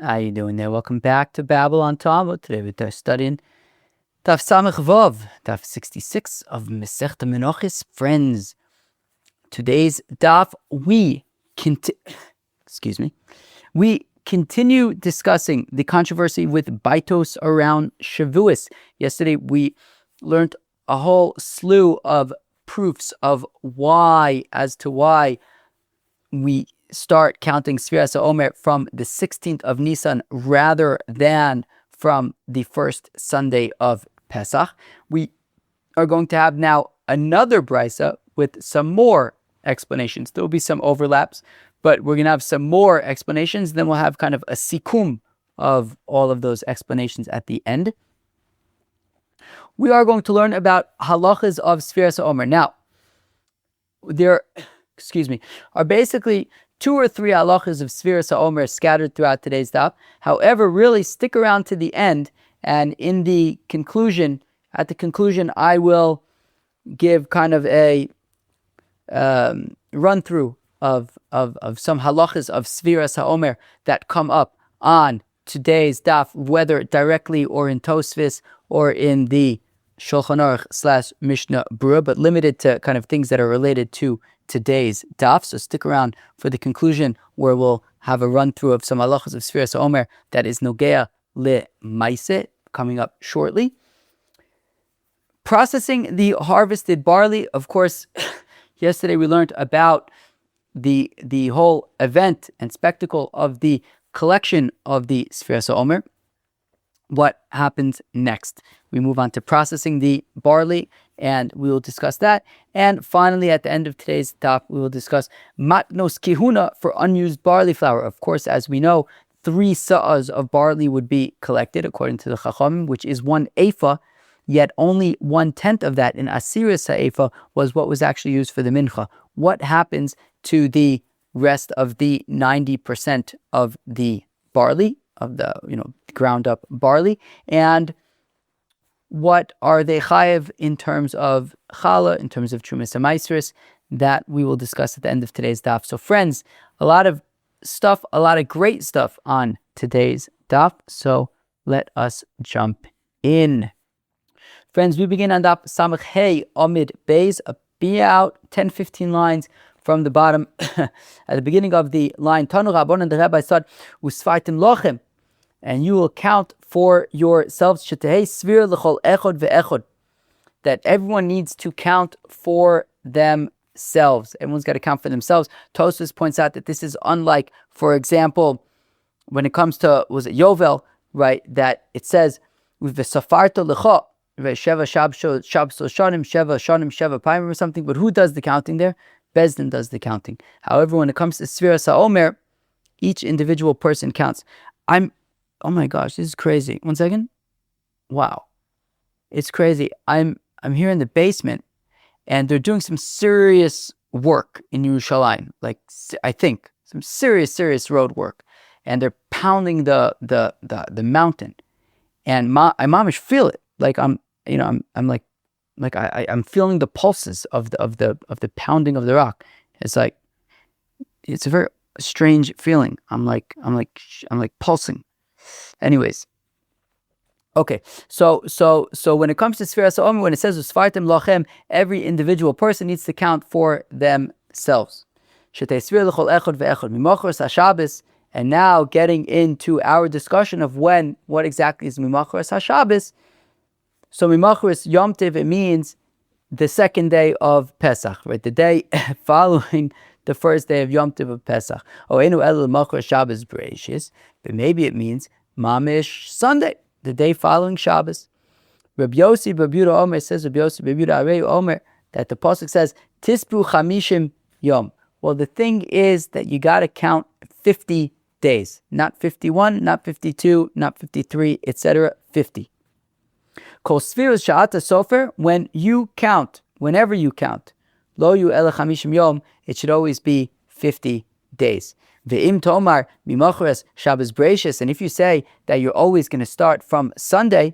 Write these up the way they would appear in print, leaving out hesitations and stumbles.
How you doing there? Welcome back to Babble on Talmud. Today we're studying Daf Samech Vav, Daf 66 of Masechta Menachos. Friends, today's Daf we continue discussing the controversy with Baytos around Shavuot. Yesterday we learned a whole slew of proofs of why we start counting Sefiras ha-omer from the 16th of Nisan rather than from the first Sunday of Pesach. We are going to have now another brisa with some more explanations. There will be some overlaps, but we're going to have some more explanations. Then we'll have kind of a sikum of all of those explanations at the end. We are going to learn about Halachas of Sefiras ha-omer. Now, there are basically 2 or 3 halachas of Sefiras ha-omer scattered throughout today's daf. However, really stick around to the end, and at the conclusion, I will give kind of a run through of some halachas of Sefiras ha-omer that come up on today's daf, whether directly or in Tosfos or in the Shulchan Aruch / Mishnah Berurah, but limited to kind of things that are related to today's daf. So stick around for the conclusion, where we'll have a run through of some halachas of Sefiras ha-omer that is nogea le-maaseh coming up shortly. Processing the harvested barley. Of course, yesterday we learned about the whole event and spectacle of the collection of the Sefiras ha-omer. What happens next? We move on to processing the barley, and we will discuss that. And finally, at the end of today's daf, we will discuss Matnos kehunah for unused barley flour. Of course, as we know, 3 sa'as of barley would be collected according to the Chachamim, which is 1 ephah, yet only 1/10 of that in asiris ha'ephah was what was actually used for the mincha. What happens to the rest of the 90% of the barley, of the ground up barley, and what are they chayev in terms of challah, in terms of trumas ha'maasros? That we will discuss at the end of today's daf. So friends, a lot of great stuff on today's daf. So let us jump in. Friends, we begin on daf samech hey amid beis, about 10-15 lines from the bottom. At the beginning of the line, Tanu Rabbanan, the rabbi said, Usfartim lochem, and you will count for yourselves, that everyone needs to count for themselves. Everyone's got to count for themselves. Tosfos points out that this is unlike, for example, when it comes to, was it Yovel, right, that it says, with the safarto lecha, sheva shanim, sheva paimim or something, but who does the counting there? Bezdin does the counting. However, when it comes to Sefiras ha-omer, each individual person counts. Oh my gosh, this is crazy. One second. Wow. It's crazy. I'm here in the basement, and they're doing some serious work in Yerushalayim. Like, I think some serious road work, and they're pounding the mountain, and I mamish feel it. Like I'm feeling the pulses of the pounding of the rock. It's like, it's a very strange feeling. I'm like pulsing. Anyways, okay. So when it comes to Sefiras ha-omer, when it says Usfartim lochem, every individual person needs to count for themselves. And now getting into our discussion of what exactly is Mimachos HaShabbos. So Mimachos Yom Tov, it means the second day of Pesach, right? The day following the first day of Yom Tov of Pesach. But maybe it means Mamish Sunday, the day following Shabbos. Rabbi Yossi Babuda Omer says, Rabbi Yossi Babuda Arei Omer, that the pasuk says, Tispu Chamishim Yom. Well, the thing is that you got to count 50 days, not 51, not 52, not 53, etc. 50. Kol Sefiras Sha'ata Sofer, when you count, whenever you count, Lo yu ela chamishim yom, it should always be 50 days. Ve'im tomar mimachores Shabbos Bereishis, and if you say that you're always going to start from Sunday,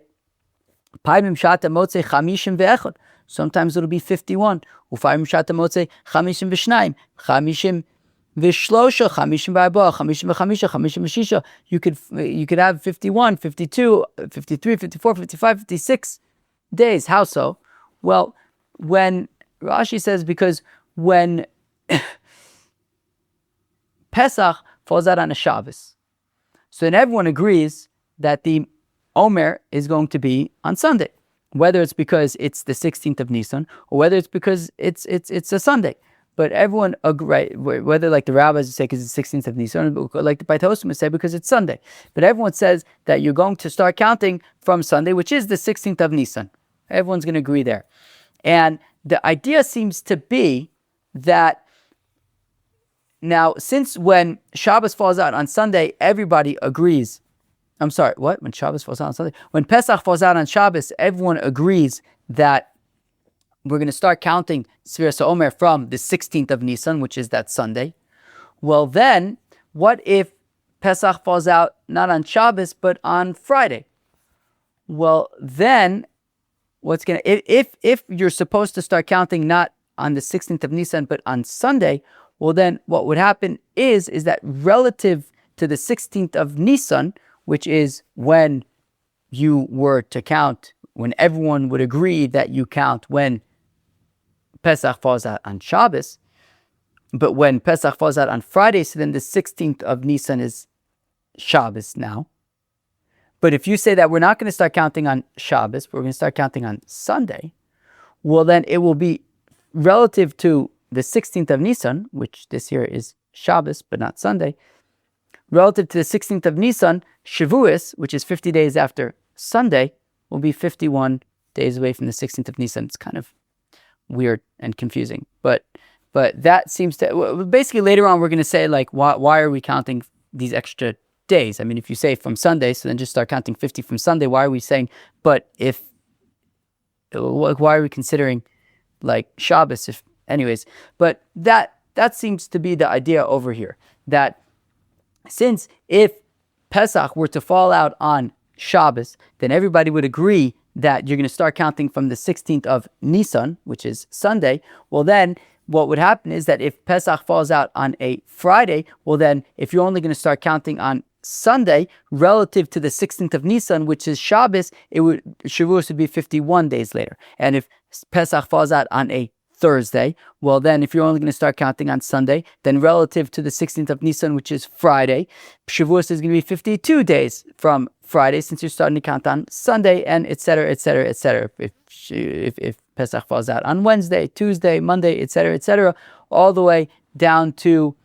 paimim shata motzei chamishim ve'echad, sometimes it'll be 51. Ufaim shata motzei chamishim v'shnayim, chamishim Vishlosha, chamishim v'arba, chamishim v'chamisha, chamishim v'shisha. You could have 51, 52, 53, 54, 55, 56 days. How so? Well, when Rashi says, because when Pesach falls out on a Shabbos, so then everyone agrees that the Omer is going to be on Sunday, whether it's because it's the 16th of Nisan or whether it's because it's a Sunday. But everyone agrees, whether like the rabbis say because it's the 16th of Nisan, or like the Baytos would say because it's Sunday. But everyone says that you're going to start counting from Sunday, which is the 16th of Nisan. Everyone's going to agree there. And the idea seems to be that now, since when Shabbos falls out on Sunday, everybody agrees. I'm sorry, what? When Shabbos falls out on Sunday? When Pesach falls out on Shabbos, everyone agrees that we're going to start counting Sefiras ha-omer from the 16th of Nisan, which is that Sunday. Well then, what if Pesach falls out not on Shabbos, but on Friday? Well then, if you're supposed to start counting not on the 16th of Nisan, but on Sunday, well then what would happen is that relative to the 16th of Nisan, which is when you were to count, when everyone would agree that you count when Pesach falls out on Shabbos, but when Pesach falls out on Friday, so then the 16th of Nisan is Shabbos now. But if you say that we're not going to start counting on Shabbos, we're going to start counting on Sunday, well then it will be relative to the 16th of Nisan, which this year is Shabbos, but not Sunday. Relative to the 16th of Nisan, Shavuot, which is 50 days after Sunday, will be 51 days away from the 16th of Nisan. It's kind of weird and confusing, but that seems to, basically later on we're going to say like why are we counting these extra days? I mean, if you say from Sunday, so then just start counting 50 from Sunday. Why are we saying, but if, why are we considering like Shabbos if, anyways, but that seems to be the idea over here, that since if Pesach were to fall out on Shabbos, then everybody would agree that you're going to start counting from the 16th of Nisan, which is Sunday. Well then, what would happen is that if Pesach falls out on a Friday, well then, if you're only going to start counting on Sunday, relative to the 16th of Nisan, which is Shabbos, Shavuot would be 51 days later. And if Pesach falls out on a Thursday, well then, if you're only going to start counting on Sunday, then relative to the 16th of Nisan, which is Friday, Shavuot is going to be 52 days from Friday, since you're starting to count on Sunday, and etc., etc., etc. If Pesach falls out on Wednesday, Tuesday, Monday, etc., etc., all the way down to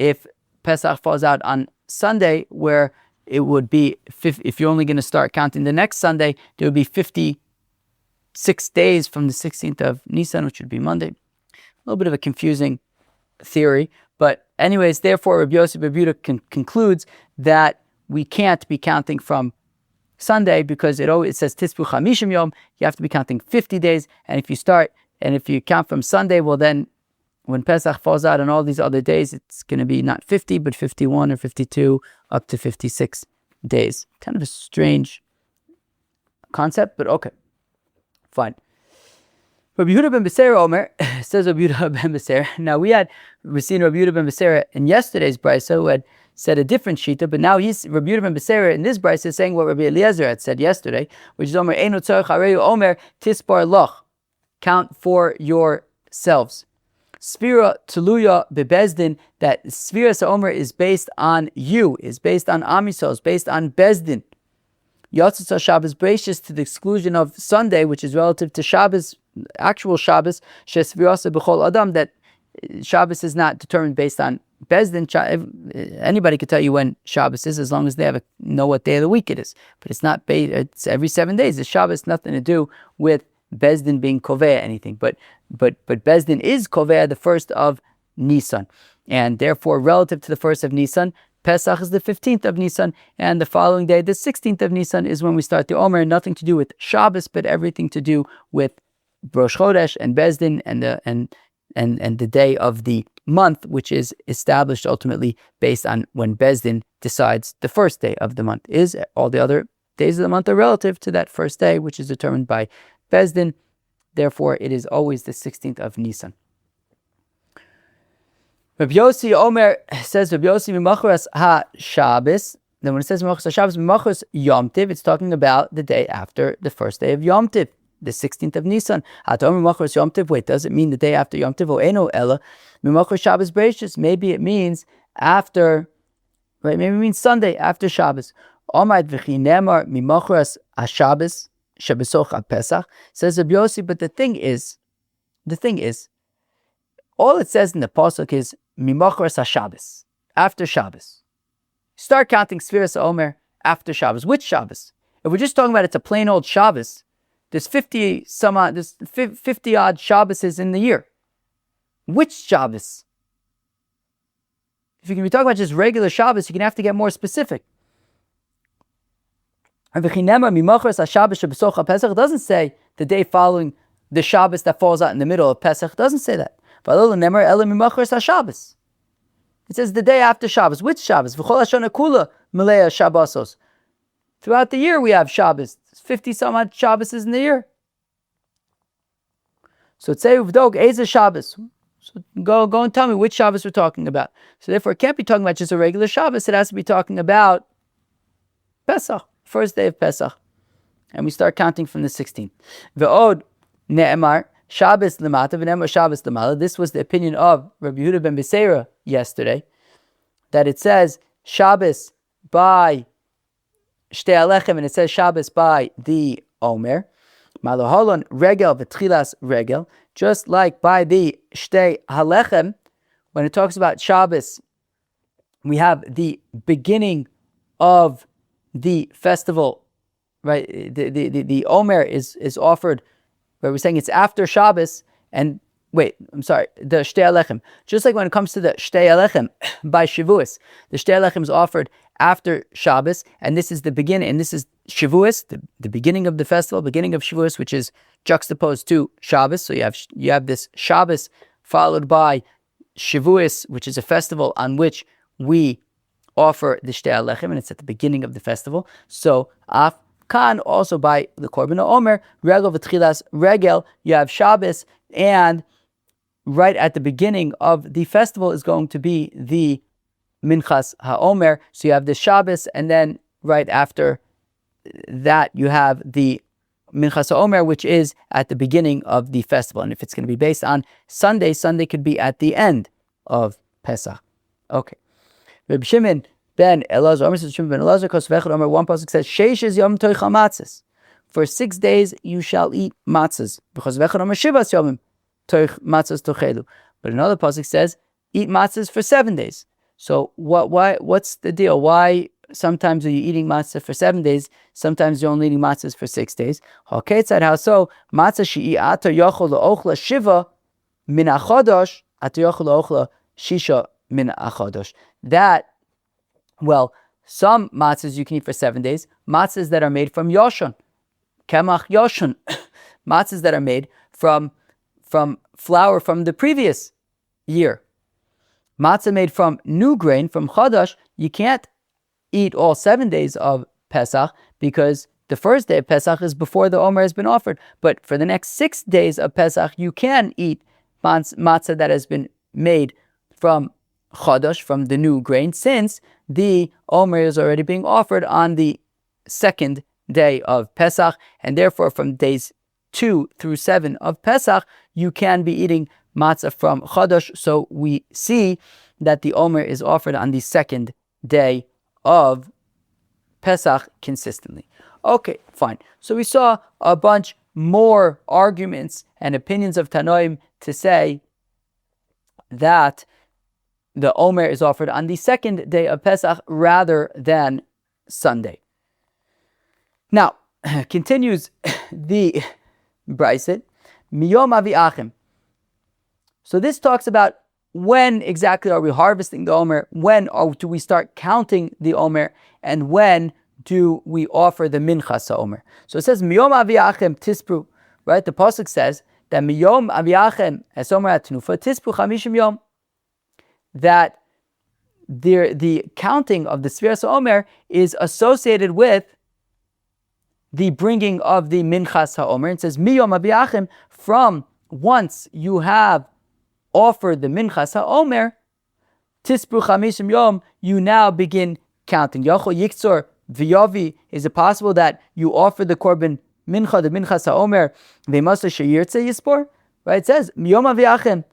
if Pesach falls out on Sunday, where it would be, if you're only going to start counting the next Sunday, there would be 56 days from the 16th of Nisan, which would be Monday. A little bit of a confusing theory, but anyways, therefore Rabbi Yossi ben Yehuda concludes that we can't be counting from Sunday because it says Tispu Chamishim Yom. You have to be counting 50 days, and if you count from Sunday, well then, when Pesach falls out on all these other days, it's going to be not 50, but 51 or 52, up to 56 days. Kind of a strange concept, but okay, fine. Rabbi Yehuda ben Beseira Omer, says Rabbi Yehuda ben Beseira. Now we've seen Rabbi Yehuda ben Beseira in yesterday's brisa who had said a different shita, but now Rabbi Yehuda ben Beseira in this brisa is saying what Rabbi Eliezer had said yesterday, which is Omer Eino Tzarech Harei Omer Tispar Loch, count for yourselves. Sfira Tuluya Bebezdin, that Sefiras ha-omer is based on you, is based on Am Yisrael, is based on Bezdin. Yatzitza Shabbos Breishis, to the exclusion of Sunday, which is relative to Shabbos, actual Shabbos, Shesvirasa B'chol Adam, that Shabbos is not determined based on Bezdin. Anybody could tell you when Shabbos is, as long as they know what day of the week it is. But it's not it's every 7 days. The Shabbos nothing to do with Bezdin being kovea anything, but Bezdin is kovea the 1st of Nisan, and therefore relative to the 1st of Nisan, Pesach is the 15th of Nisan, and the following day, the 16th of Nisan, is when we start the Omer. Nothing to do with Shabbos, but everything to do with Rosh Chodesh and Bezdin and the day of the month, which is established ultimately based on when Bezdin decides the first day of the month is. All the other days of the month are relative to that first day, which is determined by Bezdin. Therefore, it is always the 16th of Nisan. Rabbi Yossi Omer says, Rabbi Yossi Mimachras ha-Shabbos. Then when it says Mimachras ha-Shabbos, Mimachras Yom Tiv, it's talking about the day after the first day of Yom Tiv, the 16th of Nisan. Ha-Omer Mimachras Yom Tiv, wait, does it mean the day after Yom Tiv? O'eno ella, Mimachras Shabbos Bereishis. Maybe it means after, right, maybe it means Sunday after Shabbos. Omad v'chi nemar Mimachras ha-Shabbos, Shabbosoch ha-Pesach. Says Rabbi Yossi, but the thing is, all it says in the pasuk is Mimachras ha-Shabbos, after Shabbos. Start counting Sefiras ha-omer after Shabbos. Which Shabbos? If we're just talking about it's a plain old Shabbos, there's 50 odd Shabboses in the year. Which Shabbos? If you're going to be talking about just regular Shabbos, you're going to have to get more specific. It doesn't say the day following the Shabbos that falls out in the middle of Pesach. It doesn't say that. It says the day after Shabbos. Which Shabbos? Throughout the year we have Shabbos. 50 some odd Shabbos in the year. So it's say Uvdog Eza Shabbos. So go and tell me which Shabbos we're talking about. So therefore it can't be talking about just a regular Shabbos. It has to be talking about Pesach, first day of Pesach. And we start counting from the 16th. Ve'od ne'emar Shabbos lemata v'ne'emar Shabbos lemala. This was the opinion of Rabbi Yehuda ben Beseira yesterday, that it says Shabbos by Shtei Alechem and it says Shabbos by the Omer. Malaholon regel v'tchilas regel. Just like by the Shtei Halechem, when it talks about Shabbos, we have the beginning of the festival, right? The Omer is offered, but we're saying it's after Shabbos, and the Shtei Alechem. Just like when it comes to the Shtei Alechem by Shavuot, the Shtei Alechem is offered after Shabbos, and this is the beginning, and this is Shavuot, the beginning of the festival, beginning of Shavuot, which is juxtaposed to Shabbos. So you have this Shabbos followed by Shavuot, which is a festival on which we offer the Shtei Alechem, and it's at the beginning of the festival. So Kan also by the Korban ha-omer, regel v'tchilas regel, you have Shabbos, and right at the beginning of the festival is going to be the Minchas ha-omer. So you have the Shabbos, and then right after that you have the Minchas ha-omer, which is at the beginning of the festival. And if it's going to be based on Sunday could be at the end of Pesach. Okay. Reb Shimon ben Elazar, one pasuk says, Sheishes yom toicha matzes. For 6 days you shall eat matzahs. Because vechad omer shivas yomim toich matzahs tochelu. But another pasuk says, eat matzahs for 7 days. So what's the deal? Why sometimes are you eating matzah for 7 days, sometimes you're only eating matzahs for 6 days? How so? Matzah she'i atar yochol la'ochla shiva min achodosh atar yochol la'ochla shisha min achodosh. That, well, some matzahs you can eat for 7 days, matzahs that are made from yoshon, kemach yoshon, matzahs that are made from flour from the previous year. Matzah made from new grain, from chadash, you can't eat all 7 days of Pesach because the first day of Pesach is before the Omer has been offered. But for the next 6 days of Pesach, you can eat matzah that has been made from chadash, from the new grain, since the Omer is already being offered on the second day of Pesach, and therefore from days 2 through 7 of Pesach, you can be eating matzah from chadash. So we see that the Omer is offered on the second day of Pesach consistently. Okay, fine. So we saw a bunch more arguments and opinions of Tanoim to say that the Omer is offered on the second day of Pesach rather than Sunday. Now, continues the Braiset, Miyom Avi'achim. So this talks about when exactly are we harvesting the Omer, when do we start counting the Omer, and when do we offer the Minchas ha-omer. So it says, Miyom Avi'achem Tispru, right? The Pasuk says that Miyom Avi'achem es-omer atnufa Tispru chamishim yom. That the counting of the Sefiras ha-omer is associated with the bringing of the Minchas ha-omer. It says, Miyom Avi'achem, from once you have offered the Minchas ha-omer, Tispru chamishim yom, you now begin counting. Yachol yiktzor v'yavi, is it possible that you offer the korban mincha, the minchas ha-omer, v'masa sheyirtze yispor? Right, it says, miyom aviachem,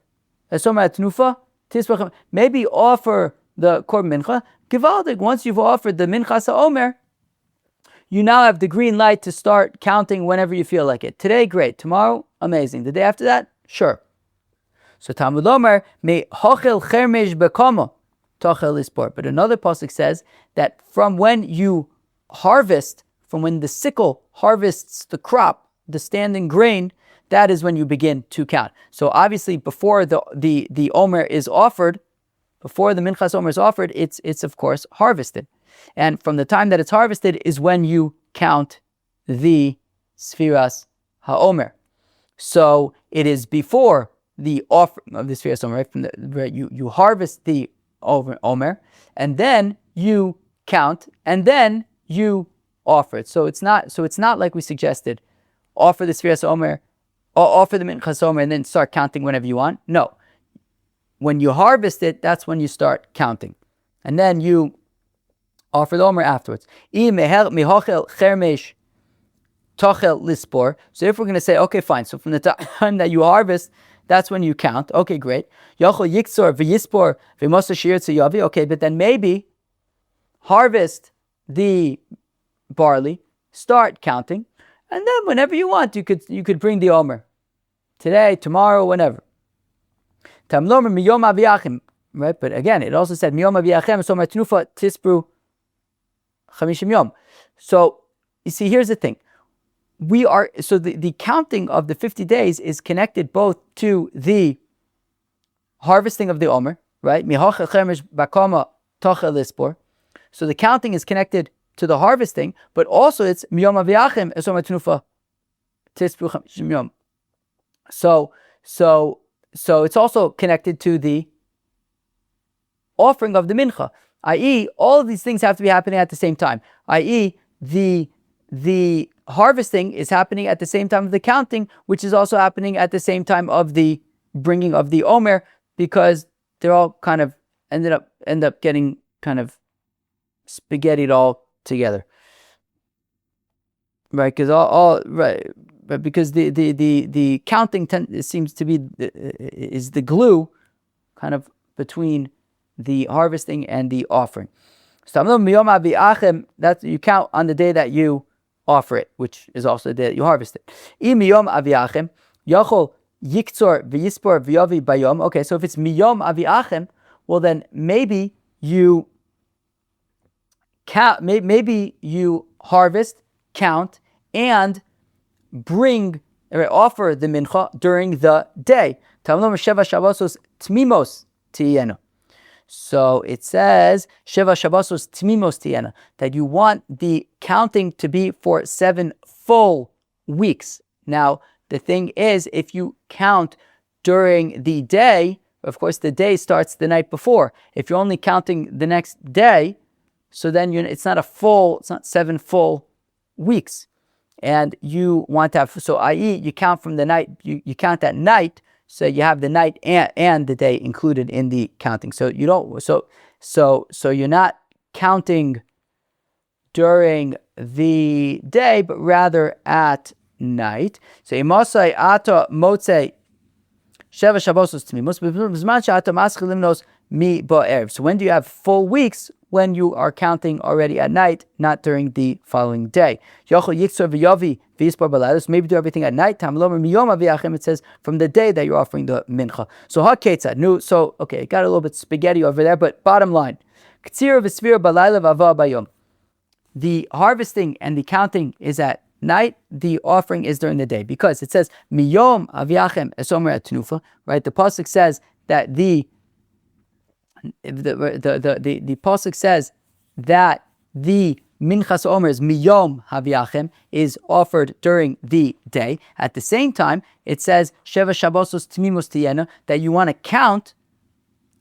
esomer atnufa, tispru chamishim, maybe offer the korban mincha, givaldik, once you've offered the minchas ha-omer, you now have the green light to start counting whenever you feel like it. Today, great. Tomorrow, amazing. The day after that, sure. So Talmud Omer, me hochel chermesh bekama tochel ispor. But another pasuk says that from when you harvest, from when the sickle harvests the crop, the standing grain, that is when you begin to count. So obviously, before the omer is offered, before the minchas omer is offered, it's of course harvested. And from the time that it's harvested is when you count the Sefiras ha-omer. So it is before the offering of the Sefiras ha-omer, right? You harvest the omer, and then you count, and then you offer it. So it's not like we suggested, offer the Sefiras ha-omer, or offer the minchas ha-omer, and then start counting whenever you want. No. When you harvest it, that's when you start counting. And then you offer the omer afterwards. So if we're going to say, okay, fine, so from the time that you harvest, that's when you count. Okay, great. Okay, but then maybe harvest the barley, start counting, and then whenever you want, you could bring the omer. Today, tomorrow, whenever. Right? But again, it also said, so you see, here's the thing. The counting of the 50 days is connected both to the harvesting of the omer, right? So the counting is connected to the harvesting, but also it's miyom aviachim esomer tnufa tispru chamishim yom. So it's also connected to the offering of the mincha, i.e., all of these things have to be happening at the same time, i.e., the harvesting is happening at the same time of the counting, which is also happening at the same time of the bringing of the omer, because they're all kind of end up getting kind of spaghettied all together, right? Because because the counting seems to be is the glue, kind of between the harvesting and the offering. So that you count on the day that you offer it, which is also the day that you harvest it. Okay, so if it's miyom aviachem, well then maybe you count, maybe you harvest, count, and offer the mincha during the day. So it says, Sheva Shabbosos Tmimos Tiena, that you want the counting to be for 7 full weeks. Now, the thing is, if you count during the day, of course, the day starts the night before. If you're only counting the next day, so then it's not 7 full weeks. And you want to have, so i.e., you count from the night, you count at night, so you have the night and the day included in the counting. So you don't. So you're not counting during the day, but rather at night. So imosai ata motze sheva shabosos tmimos b'zman she'ata maschil limnos mi ba'erev. So when do you have full weeks? When you are counting already at night, not during the following day. Maybe do everything at night. It says from the day that you're offering the mincha. So okay, it got a little bit spaghetti over there, but bottom line, the harvesting and the counting is at night, the offering is during the day, because it says miyom aviachem esomer atnufa, right? The pasuk says that the pasuk says that the minchas omer is miyom haviachem, is offered during the day. At the same time, it says sheva shabbosos tmimos tiena, that you want to count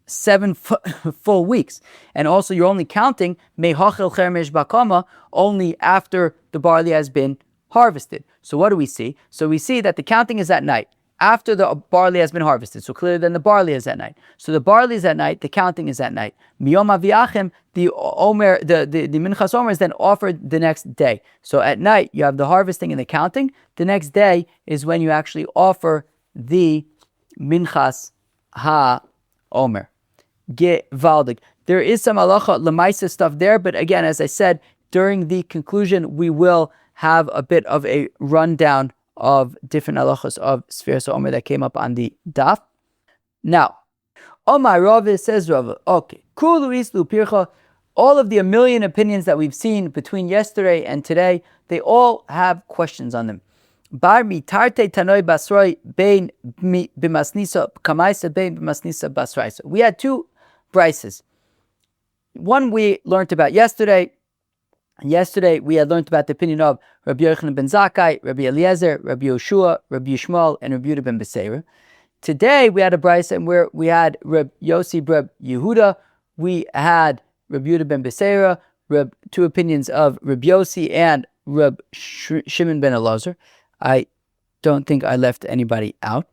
7 full weeks, and also you're only counting mehachel chermesh bakama only after the barley has been harvested. So what do we see? So we see that the counting is at night. after the barley has been harvested. So clearly then the barley is at night. So the barley is at night, the counting is at night. Miyom aviachim, the minchas Omer is then offered the next day. So at night you have the harvesting and the counting. The next day is when you actually offer the minchas ha-omer. Gewaldig. There is some halacha lemaisa stuff there, but again, as I said, during the conclusion we will have a bit of a rundown of different halachos of Sefiras ha-omer that came up on the daf. Now, Omar Rava says Rava, okay, Kulu Islu Pircha, all of the a million opinions that we've seen between yesterday and today, they all have questions on them. Bar mi tarte tanoi basroi bein bimasnisa kamaisa bein bimasnisa basraisa. We had two brises. One we learned about yesterday. Yesterday we had learned about the opinion of Rabbi Yochanan ben Zakkai, Rabbi Eliezer, Rabbi Yoshua, Rabbi Yishmael, and Rabbi Yehuda ben Beseira. Today we had a brisa where we had Rabbi Yossi, Rabbi Yehuda. We had Rabbi Yehuda ben Beseira, two opinions of Rabbi Yossi and Rabbi Shimon ben Elazar. I don't think I left anybody out.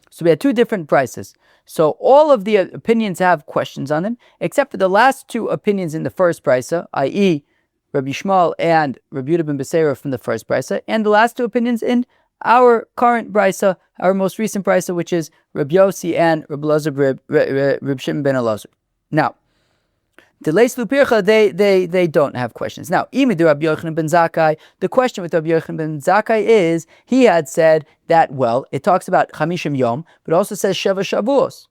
So we had two different brises. So all of the opinions have questions on them, except for the last two opinions in the first brisa, i.e., Rabbi Yishmael and Rabbi Yehuda ben Beseira from the first brisa, and the last two opinions in our current brisa, our most recent brisa, which is Rabbi Yossi and Rabbi Shimon ben Elazar. Now, the Leislu Pircha, they don't have questions. Now, Imidu Rabbi Yochanan ben Zakkai, the question with Rabbi Yochanan ben Zakkai is, he had said that, well, it talks about Chamishim Yom, but also says Sheva Shavuos.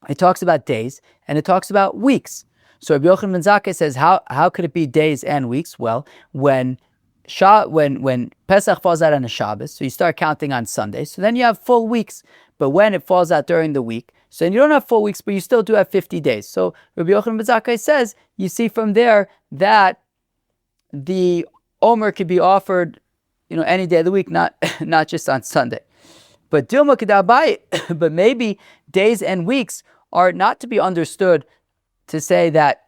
It talks about days, and it talks about weeks. So Rabbi Yochanan ben Zakkai says, how could it be days and weeks? Well, when Pesach falls out on a Shabbos, so you start counting on Sunday, so then you have full weeks. But when it falls out during the week, so then you don't have full weeks, but you still do have 50 days. So Rabbi Yochanan ben Zakkai says, you see from there that the Omer could be offered, any day of the week, not just on Sunday. But Dilma Kedabai, but maybe days and weeks are not to be understood to say that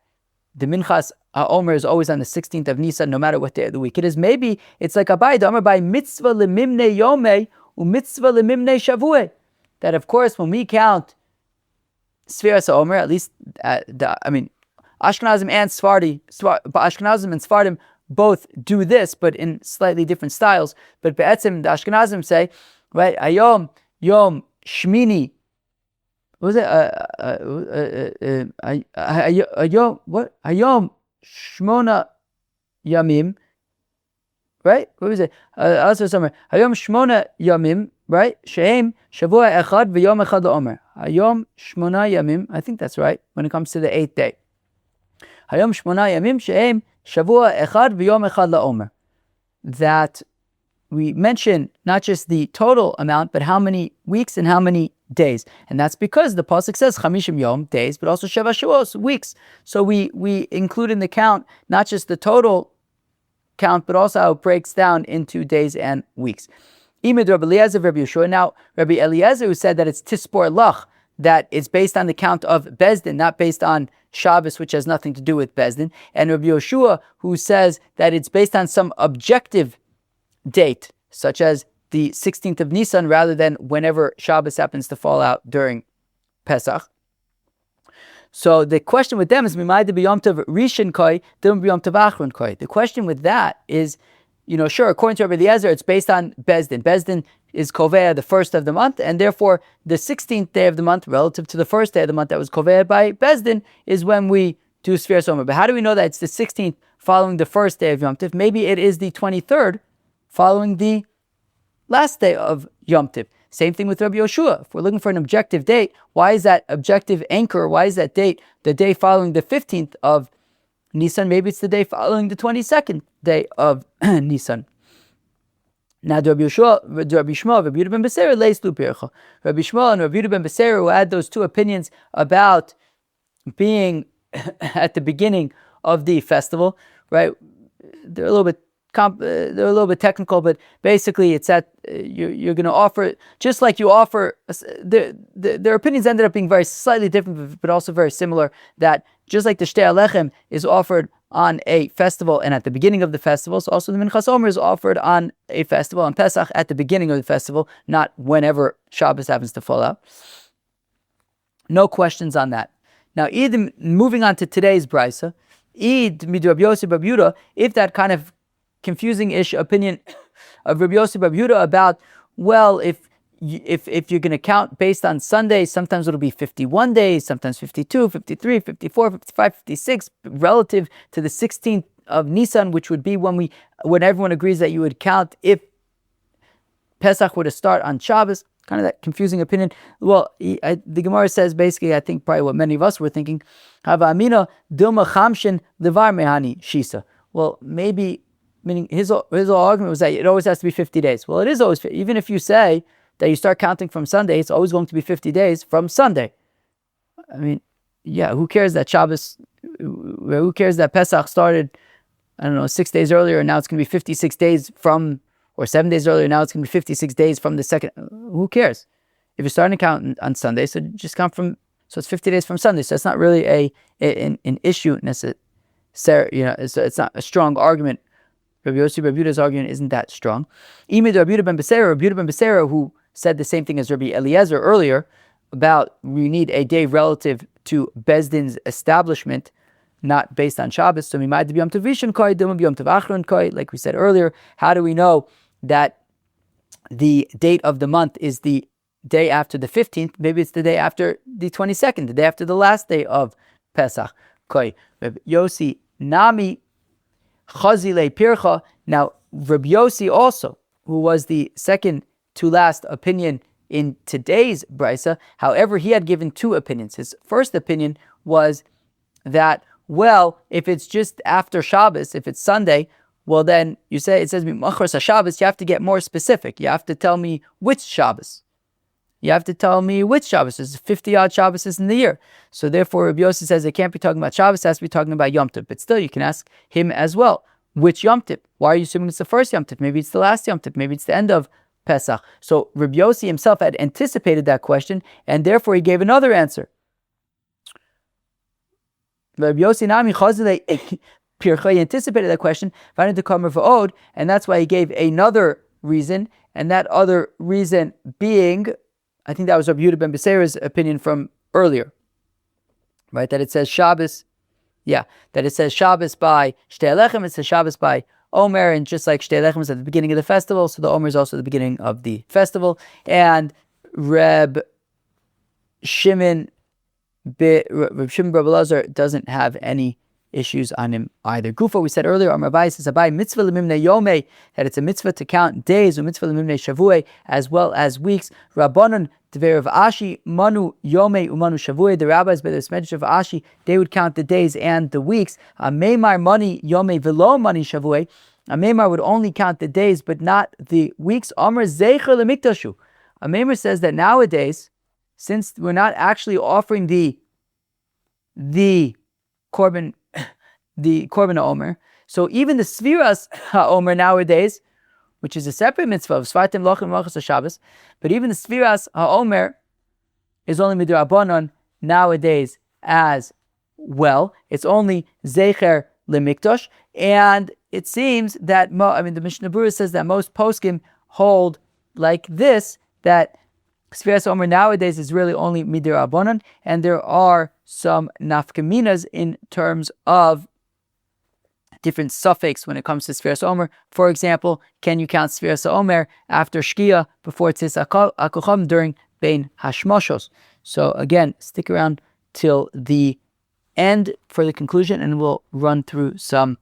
the minchas ha-omer is always on the 16th of Nisan, no matter what day of the week it is. Maybe it's like Abai, the Omer by mitzvah lemimne yomei u'mitzvah lemimne shavue. That of course, when we count Sefiras ha-omer, at least Ashkenazim and Sephardim both do this, but in slightly different styles. But be'etzim, the Ashkenazim say, right, Hayom Yom Shmini. What was it? Hayom Shmona Yamim. Right? What was it? Also somewhere. Hayom Shmona Yamim. Right? Shehem Shavua Echad v'Yom Echad la'Omer. Hayom Shmona Yamim. I think that's right when it comes to the 8th day. Hayom Shmona Yamim Shehem Shavua Echad v'Yom Echad la'Omer. That we mention not just the total amount, but how many weeks and how many days. And that's because the pasuk says Chamishim Yom, days, but also Sheva Shavuos, weeks. So we include in the count not just the total count, but also how it breaks down into days and weeks. Imid Rabbi Eliezer, Rabbi Yeshua. Now, Rabbi Eliezer, who said that it's Tispor Lach, that it's based on the count of Bezdin, not based on Shabbos, which has nothing to do with Bezdin. And Rabbi Yeshua, who says that it's based on some objective date, such as the 16th of Nisan, rather than whenever Shabbos happens to fall out during Pesach. So the question with them is, Mimai de b'yom tov rishon koi, dim b'yom tov achron koi. The question with that is, sure, according to Rabbi Eliezer, it's based on Bezdin. Bezdin is Kovea, the first of the month, and therefore the 16th day of the month, relative to the first day of the month that was Kovea by Bezdin, is when we do Sefiras ha-omer. But how do we know that it's the 16th following the first day of Yom Tov? Maybe it is the 23rd following the last day of Yom Tov. Same thing with Rabbi Yoshua. If we're looking for an objective date, why is that objective anchor? Why is that date the day following the 15th of Nisan? Maybe it's the day following the 22nd day of Nisan. Now, Rabbi Shmuel, Rabbi Yehuda ben Beseira, leislu pircha. Rabbi Shmuel and Rabbi Yehuda ben Beseira, who had those two opinions about being at the beginning of the festival, right? They're a little bit technical, but basically it's that you're going to offer, just like you offer, their opinions ended up being very slightly different, but also very similar, that just like the Shtei Alechem is offered on a festival and at the beginning of the festival. So also the Minchas Omer is offered on a festival, on Pesach, at the beginning of the festival, not whenever Shabbos happens to fall out. No questions on that. Now, moving on to today's brisa, Rabbi Yossi bar Yehuda, if that kind of confusing-ish opinion of Rabbi Yossi bar Yehuda about, well, if you're going to count based on Sundays, sometimes it'll be 51 days, sometimes 52, 53, 54, 55, 56, relative to the 16th of Nisan, which would be when everyone agrees that you would count if Pesach were to start on Shabbos. Kind of that confusing opinion. Well, the Gemara says basically, I think probably what many of us were thinking, Hava Amina Dilma Chamshin Levar Mehani Shisa. Well, maybe, meaning his whole argument was that it always has to be 50 days. Well, it is always, even if you say that you start counting from Sunday, it's always going to be 50 days from Sunday. I mean, yeah, who cares that Shabbos, who cares that Pesach started, 6 days earlier, and now it's going to be 56 days from, or 7 days earlier, now it's going to be 56 days from the second. Who cares? If you're starting to count on Sunday, so just count from, so it's 50 days from Sunday. So it's not really an issue necessarily. It's not a strong argument. Rabbi Yossi bar Yehuda's argument isn't that strong. Rabbi Yehuda ben Beseira, who said the same thing as Rabbi Eliezer earlier, about we need a day relative to Bezdin's establishment, not based on Shabbos. So like we said earlier, how do we know that the date of the month is the day after the 15th? Maybe it's the day after the 22nd, the day after the last day of Pesach. Yossi Nami Chazile Pircha. Now, Rabbi Yossi also, who was the second to last opinion in today's brisa, however, he had given two opinions. His first opinion was that, well, if it's just after Shabbos, if it's Sunday, well then it says Machras HaShabbos, you have to get more specific. You have to tell me which Shabbos. You have to tell me which Shabbos. There's 50-odd Shabbos in the year. So therefore, Rabbi Yossi says it can't be talking about Shabbos, it has to be talking about Yom Tov. But still, you can ask him as well, which Yom Tov? Why are you assuming it's the first Yom Tov? Maybe it's the last Yom Tov. Maybe it's the end of Pesach. So Rabbi Yossi himself had anticipated that question, and therefore he gave another answer. Rabbi Yossi Nami Chazile Pircha, he anticipated that question, and that's why he gave another reason, and that other reason being, I think that was Rabbi Yehuda ben Beseira's opinion from earlier, right? That it says Shabbos, that it says Shabbos by Shtei Lechem, it says Shabbos by Haomer, and just like Shtei Lechem is at the beginning of the festival, so the Haomer is also at the beginning of the festival. And Reb Shimon Bar Elazar doesn't have any issues on him either. Gufa, we said earlier, Amar Abai says Abai mitzvah lemimnei yomei, that it's a mitzvah to count days, or mitzvah lemimnei shavuot, as well as weeks. Rabbanon Dver of Ashi manu yomei umanu shavuot. The rabbis by the Smedj of Ashi, they would count the days and the weeks. Ameimar mani yomei velo mani shavuot. Ameimar would only count the days but not the weeks. Amar zeicher lemiktashu. Ameimar says that nowadays, since we're not actually offering the korban ha-omer, so even the Sefiras ha-omer nowadays, which is a separate mitzvah of Svartim Lochem Halachos Shabbos, but even the Sefiras ha-omer is only midrabanan nowadays as well. It's only zecher lemikdash, and it seems that the Mishnah Berurah says that most poskim hold like this, that Sefiras ha-omer nowadays is really only midrabanan, and there are some nafkaminas in terms of different suffix when it comes to Sefiras ha-omer. For example, can you count Sefiras ha-omer after Shkia before Tzis HaKocham during Bein Hashmoshos? So again, stick around till the end for the conclusion, and we'll run through some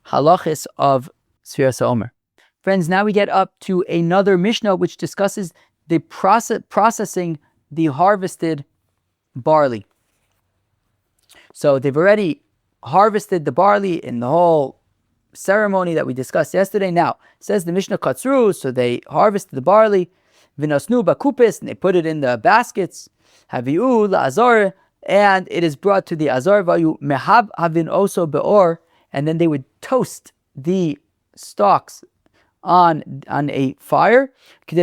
halachas of Sefiras ha-omer. Friends, now we get up to another Mishnah which discusses the processing the harvested barley. So they've already harvested the barley in the whole ceremony that we discussed yesterday. Now, says the Mishnah Katsru, so they harvested the barley, Vinasnu bakupis, and they put it in the baskets, Haviu la'azor, and it is brought to the azor, vayu mehab havin also beor, and then they would toast the stalks on a fire, in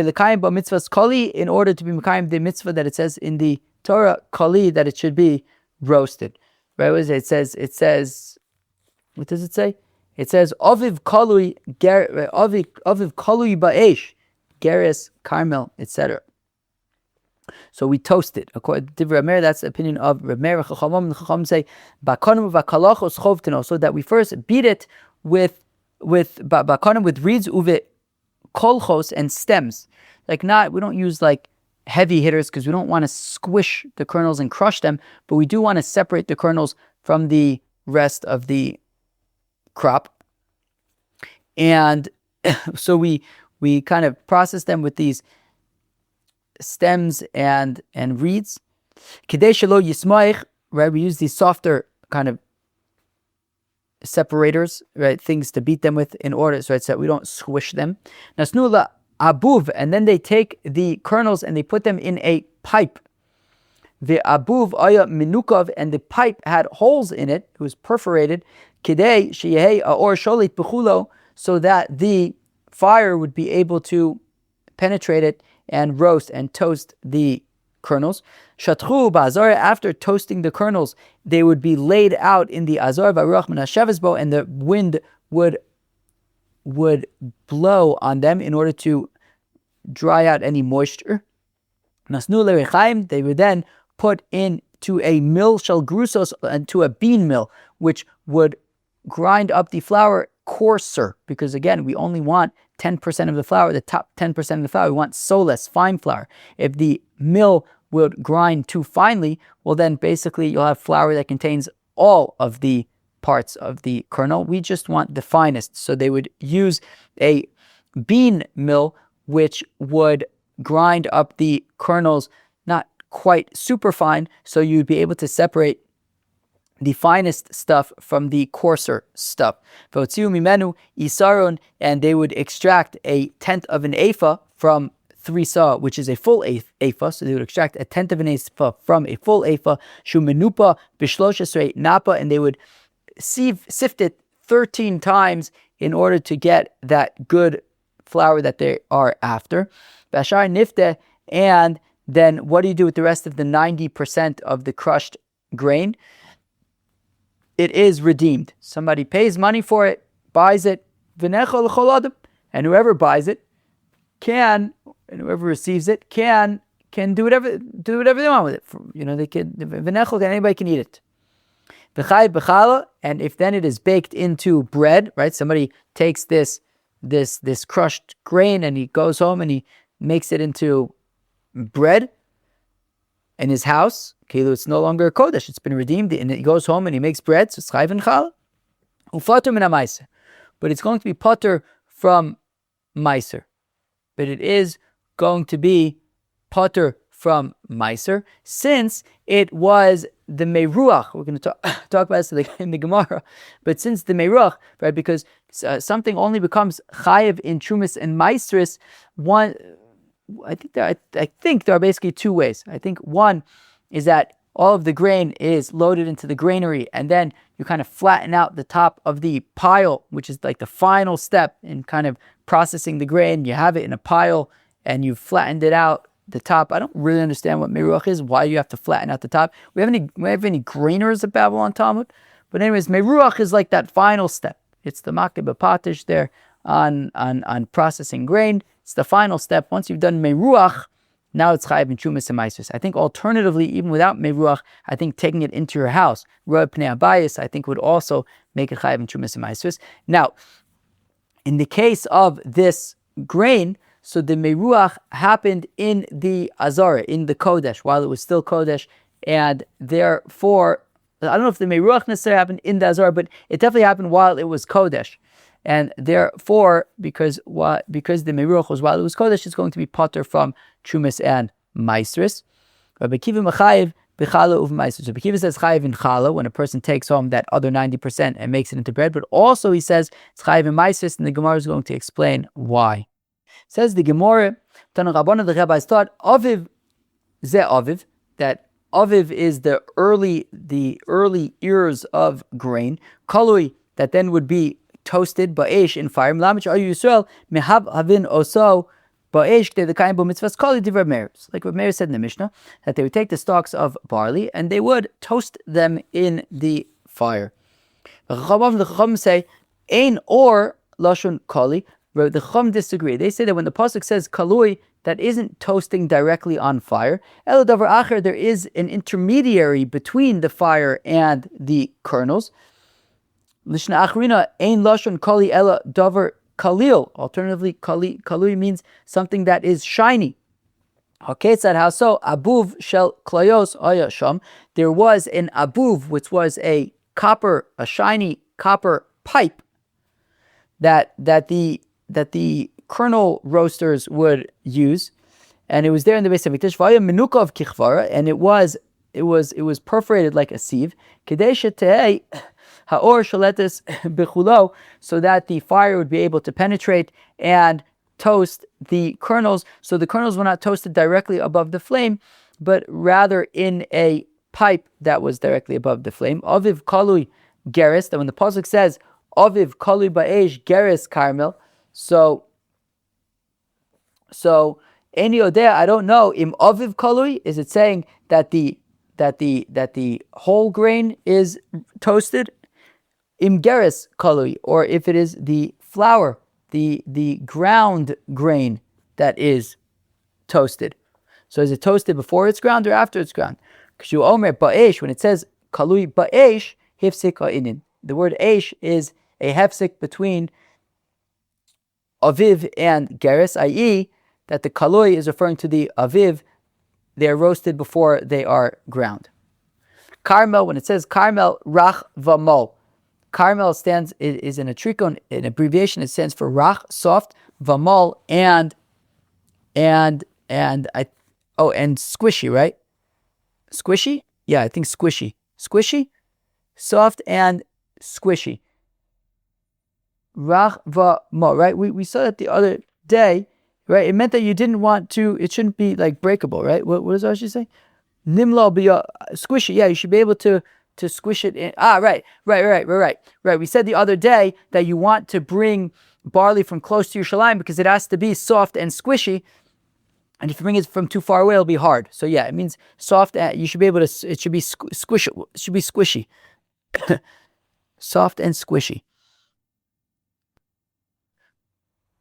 order to be mekayim the mitzvah that it says in the Torah, kali, that it should be roasted. Right? It says What does it say? It says, Aviv kalui ba'esh, geres, carmel, etc. So we toast it. According to Haomer, that's the opinion of Haomer. The Chacham say, "Bakonim v'kalachos chovteno," so that we first beat it with bakonim, with reeds, uve kolchos, and stems. We don't use like heavy hitters because we don't want to squish the kernels and crush them, but we do want to separate the kernels from the rest of the crop. And so we kind of process them with these stems and reeds. Kedei shelo yismaich, right? We use these softer kind of separators, right? Things to beat them with in order, so that we don't squish them. Nasnula abuv, and then they take the kernels and they put them in a pipe. The abuv aya minukov, and the pipe had holes in it. It was perforated. Kedei sheyehei aor sholit b'chulo, so that the fire would be able to penetrate it and roast and toast the kernels. Shatchu ba'azar, after toasting the kernels, they would be laid out in the azar v'ruach menasheves bo, and the wind would blow on them in order to dry out any moisture. Nasnu lerechaim, they would then put into a mill shel grusos, into a bean mill, which would grind up the flour coarser, because again, we only want 10% of the flour, the top 10% of the flour, we want soles, fine flour. If the mill would grind too finely, well then basically you'll have flour that contains all of the parts of the kernel. We just want the finest. So they would use a bean mill which would grind up the kernels not quite super fine, so you'd be able to separate the finest stuff from the coarser stuff. V'otziu mimenu isaron, and they would extract a tenth of an ephah from 3 sa, which is a full ephah. So they would extract a tenth of an ephah from a full ephah. Shu menupa b'shlosh esrei napa, and they would sift it 13 times in order to get that good flour that they are after. Bashar nifte, and then what do you do with the rest of the 90% of the crushed grain? It is redeemed. Somebody pays money for it, buys it, and whoever buys it can, and whoever receives it can do whatever they want with it. They can, anybody can eat it. And if then it is baked into bread, right? Somebody takes this crushed grain and he goes home and he makes it into bread in his house. It's no longer a kodesh; it's been redeemed, and he goes home and he makes bread. So it's chayv and challah. Ufater min ha-meiser, but it's going to be potter from meiser. But it is going to be potter from meiser, since it was the meruach. We're going to talk about this in the Gemara. But since the meruach, right, because something only becomes chayiv in trumas and meisris, one. I think there are basically 2 ways. I think one is that all of the grain is loaded into the granary, and then you kind of flatten out the top of the pile, which is like the final step in kind of processing the grain. You have it in a pile and you've flattened it out the top. I don't really understand what meruach is, why you have to flatten out the top. We have any grainers at Babble on Talmud? But anyways, meruach is like that final step. It's the makeh b'patish there on processing grain. It's the final step. Once you've done meruach, now it's chayiv in trumas and meisus. I think alternatively, even without meruach, I think taking it into your house, road pnei abayis, I think would also make it chayiv in trumas and meisus. Now, in the case of this grain, so the meruach happened in the azara, in the kodesh, while it was still kodesh, and therefore, I don't know if the meruach necessarily happened in the azara, but it definitely happened while it was kodesh. And therefore, because the meruach was while it was kodesh, it's going to be potter from trumas and meisris. Rabbi Kiva mechayiv b'chala uv meisris. Rabbi Kiva says chayiv in chala when a person takes home that other 90% and makes it into bread. But also he says it's chayiv in meisris, and the Gemara is going to explain why. Says the Gemara, Tana Rabbana, the rabbis taught aviv ze aviv, that aviv is the early ears of grain. Kalui, that then would be toasted ba'esh in fire. Mlamich ayu Yisrael mehav havin oso ba'esh k'tei l'kayim bo mitzvahs kol divrei Meir. Like what Meir said in the Mishnah, that they would take the stalks of barley and they would toast them in the fire. The Chacham say, Ein or lashon kali. The Chacham disagree. They say that when the pasuk says kalui, that isn't toasting directly on fire. Elo davar acher, there is an intermediary between the fire and the kernels. Lishna achrina ein lashon kali ela davar kalil. Alternatively, kalui means something that is shiny. Okay, said how so? Abuv shel klayos aya sham. There was an abuv, which was a shiny copper pipe that the kernel roasters would use, and it was there in the base of Mikdash. Vaya menuka of kichvara, and it was perforated like a sieve. Kadesha tehei ha-or shaletes bechulo, so that the fire would be able to penetrate and toast the kernels. So the kernels were not toasted directly above the flame, but rather in a pipe that was directly above the flame. Aviv kalui geris. That when the pasuk says Aviv kalui ba'esh geris carmel, so any odea, I don't know. Im aviv kalui, is it saying that the whole grain is toasted? Im geris kalui, or if it is the flour, the ground grain that is toasted. So is it toasted before it's ground or after it's ground? Ha-omer ba'esh, when it says kalui ba'esh, hifsik ha'inin. The word esh is a hefsik between aviv and geris, i.e., that the kalui is referring to the aviv. They are roasted before they are ground. Carmel, when it says carmel, rach v'mol. Carmel is in a tricon, an abbreviation. It stands for rach, soft, v'mol, and squishy, right? Squishy? Yeah, I think squishy. Squishy? Soft and squishy. Rach v'mol, right? We saw that the other day, right? It meant that you didn't want to, it shouldn't be like breakable, right? What does Rashi say? Nimlo be squishy. Yeah, you should be able to squish it in. Right. We said the other day that you want to bring barley from close to Yerushalayim because it has to be soft and squishy. And if you bring it from too far away, it'll be hard. So yeah, it means soft. You should be able to, it should be squishy. It should be squishy. Soft and squishy.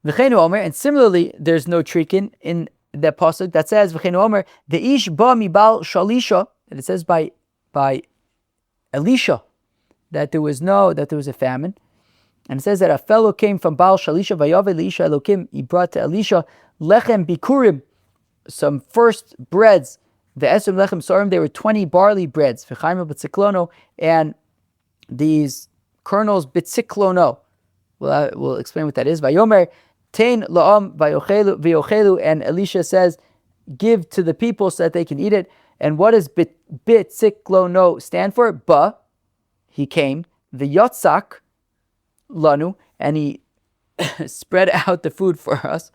V'cheinu ha-omer, and similarly, there's no trikin in the pasuk that says v'cheinu ha-omer, the ish ba mibal shalisha, that it says by Elisha that there was a famine, and it says that a fellow came from Baal Shalisha vayav Elisha Elokim. He brought to Elisha lechem bikurim, some first breads. The esrim lechem sorim, there were 20 barley breads. V'chayim b'tziklono, and these kernels b'tziklono. We'll explain what that is. Vayomer tein la'am vayochelu, and Elisha says, give to the people so that they can eat it. And what does b'tziklono stand for? Ba, he came, the yotzak lanu, and he spread out the food for us.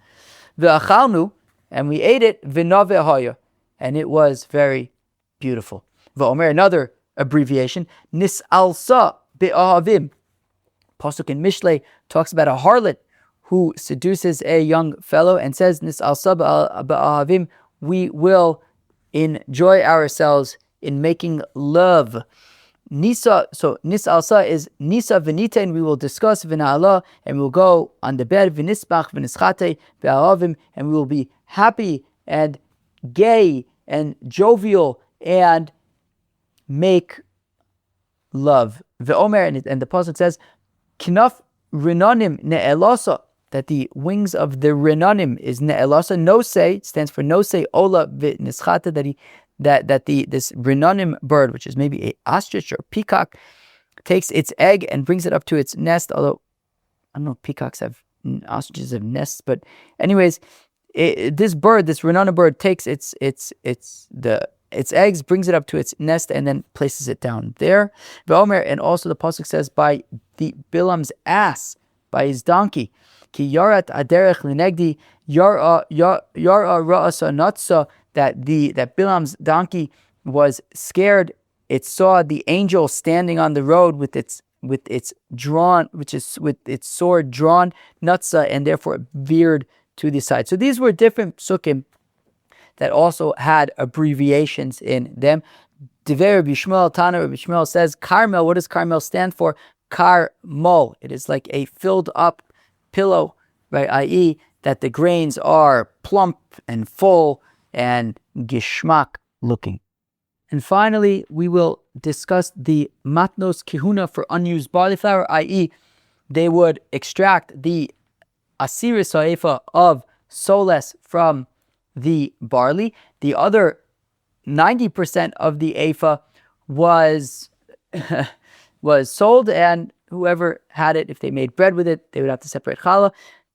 V'achalnu, and we ate it, v'nave haya, and it was very beautiful. V'omer, another abbreviation, nis'alsa be'ahavim. Pasuk in Mishlei talks about a harlot who seduces a young fellow and says, nis'alsa be'ahavim, we will enjoy ourselves in making love. Nisa, so nis'alsa is nisa v'nita, and we will discuss v'na'ala, and we will go on the bed, v'nisbach v'nischate be'ahavim, and we will be happy and gay and jovial and make love. V'omer, and the pasuk says, kinaf rinanim ne'elasa, that the wings of the rinanim is ne'elasa. Nose, it stands for nose ola v'nischata, that this rinanim bird, which is maybe a ostrich or a peacock, takes its egg and brings it up to its nest. Although I don't know if ostriches have nests, but anyways, this rinanim bird takes its eggs, brings it up to its nest, and then places it down there. Haomer, and also the pasuk says by the Bilam's ass, by his donkey. Ki yarat aderech linegdi yara ra'asa natsa, that Bilam's donkey was scared. It saw the angel standing on the road with its sword drawn, natsa, and therefore it veered to the side. So these were different psukim that also had abbreviations in them. Divrei Rabbi Shmuel, Tana Rabbi Shmuel says, Carmel, what does Carmel stand for? kar mol. It is like a filled up pillow, right? I.e., that the grains are plump and full and gishmak looking. And finally, we will discuss the Matnos kehunah for unused barley flour, i.e., they would extract the asiris ha'efa of soles from the barley. The other 90% of the ephah was sold, and whoever had it, if they made bread with it, they would have to separate challah.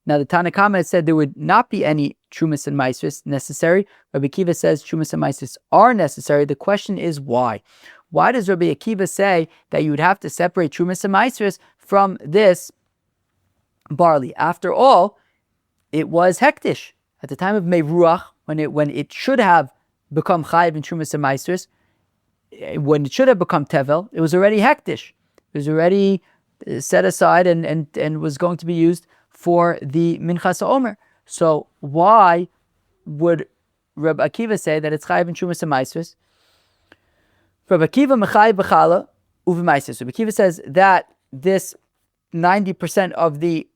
Now, the Tanna Kama said there would not be any trumas and maasros necessary. Rabbi Akiva says trumas and maasros are necessary. The question is why? Why does Rabbi Akiva say that you would have to separate trumas and maasros from this barley? After all, it was hektish at the time of Meiruach, when it should have become chayiv in trumas and maasros. When it should have become tevel, it was already hektish. It was already set aside and was going to be used for the minchas ha-omer. So why would Rabbi Akiva say that it's chayiv in trumas and maasros? Rabbi Akiva mechayiv b'chala uv'maasros. Rabbi Akiva says that this 90% of the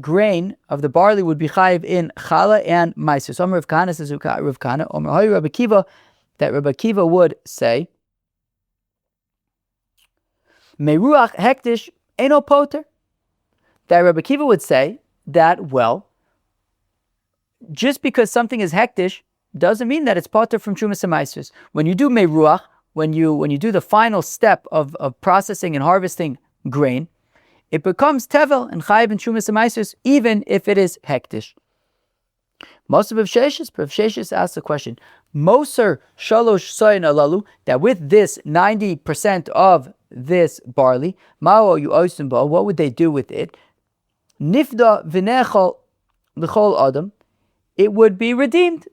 grain of the barley would be chayiv in chala and maasros. Omer Rav Kahana says Rav Kahana. Omer Hoy Rabbi Akiva, that Rabbi Akiva would say Meiruach hektish eno poter. That Rabbi Akiva would say that, well, just because something is hektish doesn't mean that it's poter from trumas and maasros. When you do meiruach, when you do the final step of processing and harvesting grain, it becomes tevel and chayiv and trumas and maasros, even if it is hektish. Most of Rav Sheshes asks the question, Moser shalosh soyin alalu, that with this 90% of this barley, mao you oisimbo, what would they do with it? Nifda v'nechol l'chol adam, it would be redeemed,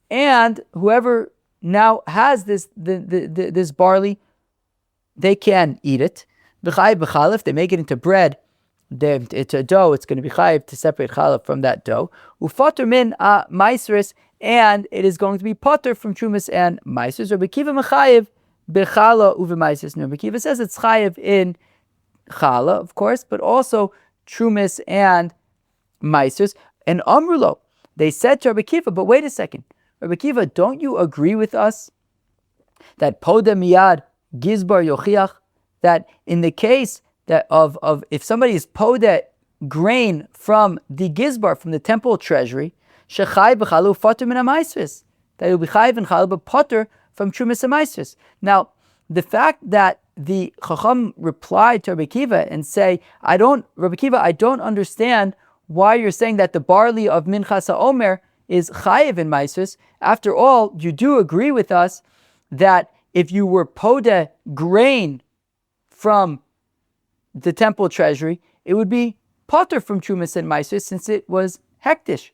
and whoever now has this barley, they can eat it. B'chayiv b'chalif, if they make it into bread, it's a dough, it's going to be chayiv to separate chalif from that dough. Ufater min maasros, and it is going to be potter from trumas and maasros. Rabbi Akiva mechayiv b'chala uv'maasros. Rabbi Akiva says it's chayiv in chala, of course, but also trumas and maasros. And amrulo, they said to Rabbi Akiva, but wait a second, Rabbi Akiva, don't you agree with us that poda miyad gizbar yochiach, that in the case that of if somebody is poda grain from the gizbar, from the temple treasury, shechai b'chalu fater min ha-maasros, that it will be chayiv in chala but potter from trumas and maasros. Now, the fact that the Chacham replied to Rabbi Akiva and say, Rabbi Akiva, I don't understand why you're saying that the barley of minchas ha-omer is chayiv in maasros. After all, you do agree with us that if you were poda grain from the temple treasury, it would be potter from trumas and maasros since it was hektish.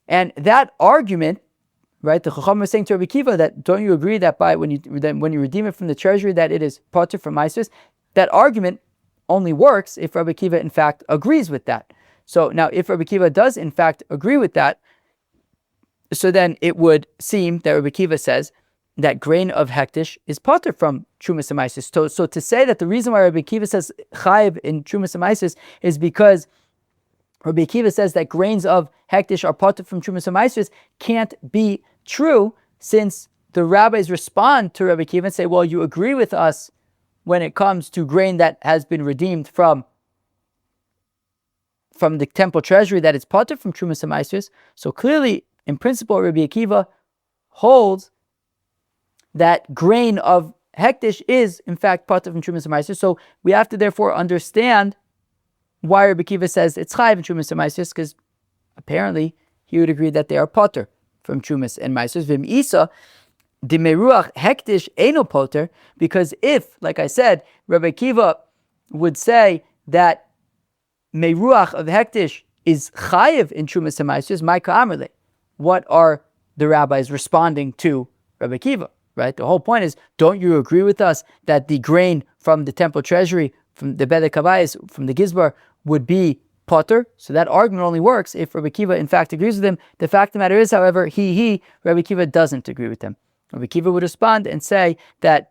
And that argument, right? The Chacham was saying to Rabbi Akiva that don't you agree that when you redeem it from the treasury that it is potter from maasros? That argument only works if Rabbi Akiva in fact agrees with that. So now, if Rabbi Akiva does in fact agree with that, so then it would seem that Rabbi Akiva says that grain of hektish is potter from trumas and maasros. So to say that the reason why Rabbi Akiva says chayiv in trumas and maasros is because Rabbi Akiva says that grains of hektish are potter from trumas and maasros can't be true, since the rabbis respond to Rabbi Akiva and say, well, you agree with us when it comes to grain that has been redeemed from the temple treasury, that it's potter from trumas and maasros. So clearly, in principle, Rabbi Akiva holds that grain of hektish is in fact potter from trumas and maasros. So we have to therefore understand why Rabbi Akiva says it's chayiv in trumas and maasros, because apparently he would agree that they are potter from trumas and maasros. V'im isa de meruach hektish eno potter, because if, like I said, Rabbi Akiva would say that meruach of hektish is chayiv in trumas and maasros, my ha-omer, what are the rabbis responding to Rabbi Akiva? Right? The whole point is, don't you agree with us that the grain from the temple treasury, from the bedek havayis, from the gizbar, would be potter? So that argument only works if Rabbi Akiva in fact agrees with them. The fact of the matter is, however, Rabbi Akiva doesn't agree with them. Rabbi Akiva would respond and say that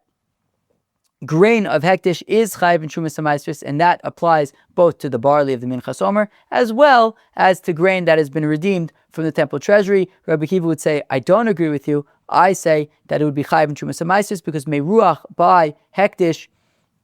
grain of hektish is chayiv in trumas hamaisris, and that applies both to the barley of the minchas homer as well as to grain that has been redeemed from the temple treasury. Rabbi Kiva would say, I don't agree with you. I say that it would be chayiv in trumas hamaisris because meruach by hektish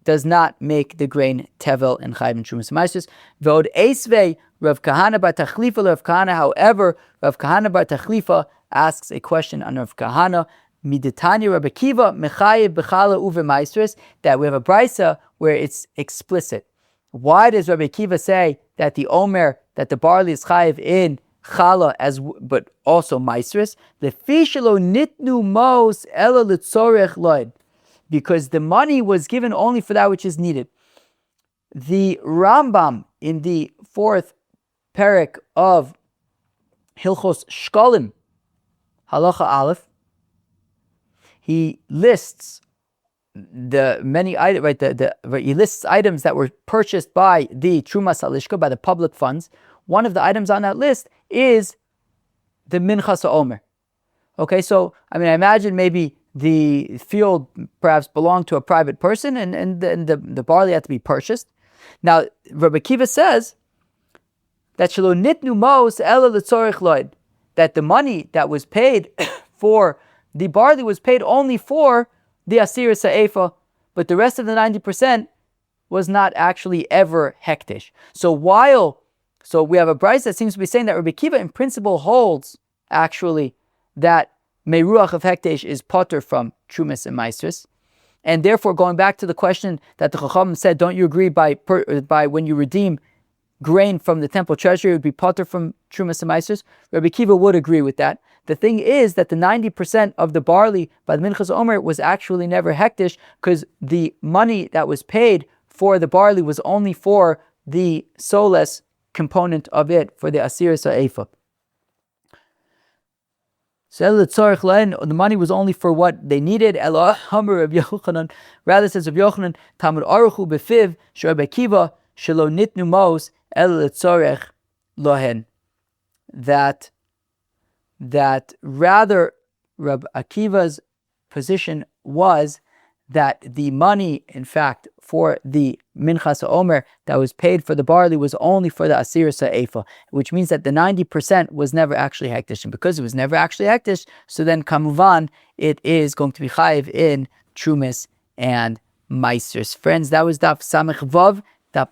does not make the grain tevel and chayiv in trumas hamaisris. V'od esvei Rav Kahana bar Tachlifa Rav Kahana. However, Rav Kahana bar Tachlifa asks a question on Rav Kahana. Miditanya Rabbi Kiva mechayev b'chala uve maestris, that we have a brisa where it's explicit. Why does Rabbi Kiva say that the omer, that the barley is chayev in chala but also maestris? The fishelo nitnu mos ela litzorech loid, because the money was given only for that which is needed. The Rambam in the 4th perek of Hilchos Shkolim, Halacha Aleph, he lists the many items, right? He lists items that were purchased by the Trumas Halishka, by the public funds. One of the items on that list is the Minchas ha-omer. Okay, so I imagine maybe the field perhaps belonged to a private person, and the barley had to be purchased. Now, Rabbi Kiva says that shelo nitnu mos ela letzorech loid, that the money that was paid for the barley was paid only for the asir sa'efa, but the rest of the 90% was not actually ever hektish. So we have a brisa that seems to be saying that Rabbi Kiva in principle holds actually that meruach of hektish is potter from trumas and maestris, and therefore going back to the question that the Chacham said, don't you agree by when you redeem grain from the temple treasury, it would be potter from trumas and maestris? Rabbi Kiva would agree with that. The thing is that the 90% of the barley by the Minchas Omer was actually never hektish, because the money that was paid for the barley was only for the soles component of it, for the asir sa'efa. So the money was only for what they needed. Ha-omer of Yochanan, rather says of Yochanan, Talmud aruchu befiv Rabbi Kiva shelo nitnu mos el letzorech lohen, that rather Rabbi Akiva's position was that the money, in fact, for the Minchas ha-omer that was paid for the barley was only for the asir sa'efa, which means that the 90% was never actually hektish. And because it was never actually hektish, so then kamuvan, it is going to be chayiv in trumas and maesters. Friends, that was Daf Samech Vav, Daf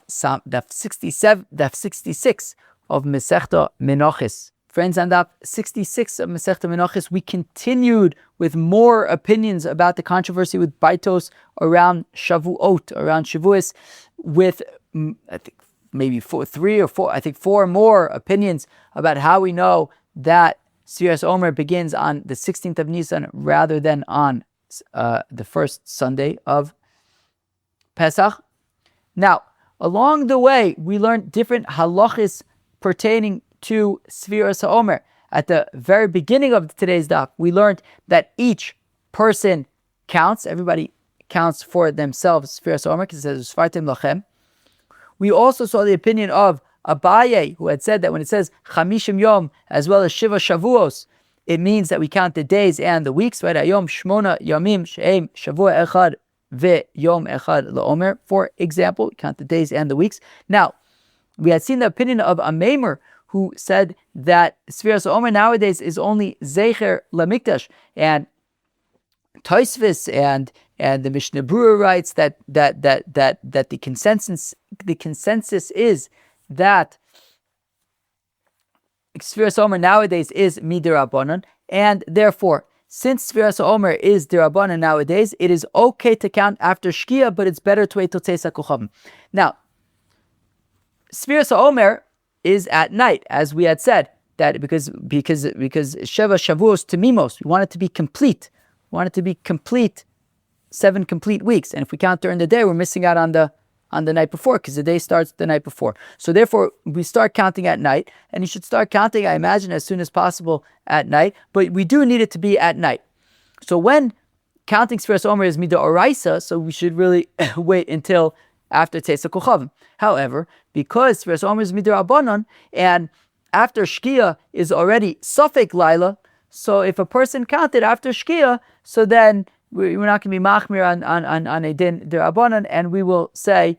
66 of Masechta Menachos. Friends, on Daf 66 of Masechta Menachos, we continued with more opinions about the controversy with Baytos around Shavuot, around Shavuos, with I think maybe four more opinions about how we know that Sefiras Haomer begins on the 16th of Nisan rather than on the first Sunday of Pesach. Now, along the way, we learned different halachas pertaining to Sefiras Haomer. At the very beginning of today's daf, we learned that each person counts. Everybody counts for themselves Sefiras Haomer, because it says Sfartim Lachem. We also saw the opinion of Abaye, who had said that when it says Chamishim Yom as well as Shiva Shavuos, it means that we count the days and the weeks. Right? Ayom Shmona Yamim She'em Shavua Echad Ve Yom Echad LaOmer. For example, we count the days and the weeks. Now, we had seen the opinion of Haomer, who said that Sefiras Haomer nowadays is only Zecher LaMikdash, and Tosfos and the Mishnah Berurah writes that the consensus is that Sefiras Haomer nowadays is midirabanan, and therefore, since Sefiras Haomer is dirabanan nowadays, it is okay to count after Shkia, but it's better to wait till Tzeis HaKochavim. Now, Sefiras Haomer is at night, as we had said, that because Sheva Shavuos Temimos, we want it to be complete. We want it to be complete, 7 complete weeks. And if we count during the day, we're missing out on the night before, because the day starts the night before. So therefore, we start counting at night, and you should start counting, I imagine, as soon as possible at night. But we do need it to be at night. So when counting Sefiras Haomer is midoraisa, so we should really wait until after Tzeis HaKochavim. However, because Sefiras Haomer is midirabanan, and after Shkia is already Safek Laila, so if a person counted after Shkia, so then we're not going to be machmir on a din d'Rabbanan, and we will say